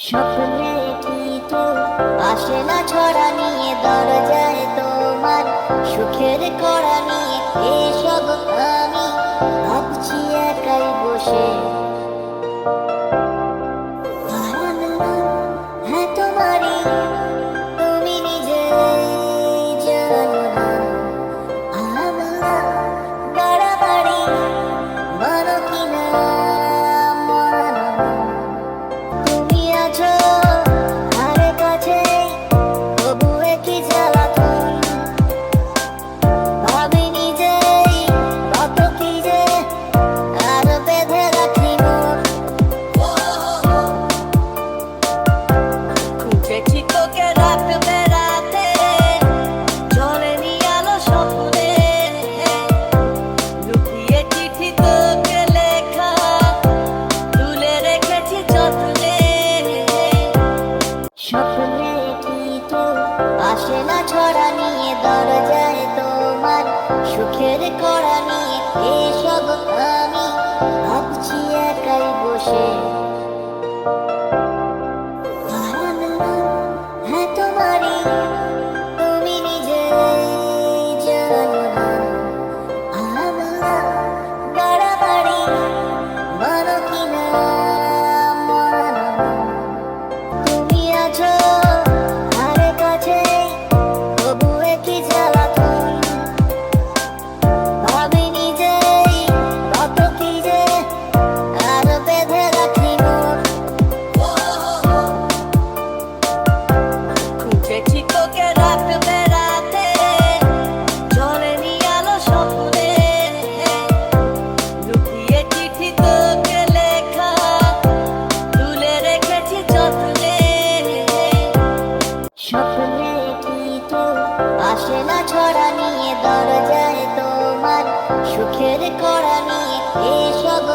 স্বপ্নে কি তো আসে না ছড়া নিয়ে দরজায় তোমার সুখের কড়া নিয়ে এসব আমি ভাবছি একাই বসে। হ্যাঁ তোমারই, তুমি নিজে জানো না আমরা বাড়াবাড়ি মানো কিনা মানো না। তুমি আছো ধারে কাছে, তবু একই জ্বালাতন। ভাবিনি যে কত কি যে আর বেঁধে রাখি মন। খুঁজেছি তোকে রাত বেড়াতে, চলেনি আলো স্বপ্নে, লুকিয়ে চিঠি তোকে লেখা তুলে রেখেছি যত্নে। স্বপ্নে কি তো আসে না ছড়া নিয়ে দরজায় তোমার সুখের কড়া নিয়ে এসব আমি ভাবছি একাই বসে। হ্যাঁ তোমারই, তুমি নিজে জানো না আমরা বাড়াবাড়ি মানো কিনা মানো না। তুমি আছো ধারে কাছে, তবু একই জ্বালাতন। ভাবিনি যে কত কি যে আর বেঁধে রাখি মন। খুঁজেছি তোকে রাত বেড়াতে, চলেনি আলো স্বপ্নে, লুকিয়ে চিঠি তোকে লেখা তুলে রেখেছি যত্নে। স্বপ্নে কি তো আসে না ছড়া নিয়ে দরজায় তোমার সুখের কড়া নিয়ে এসব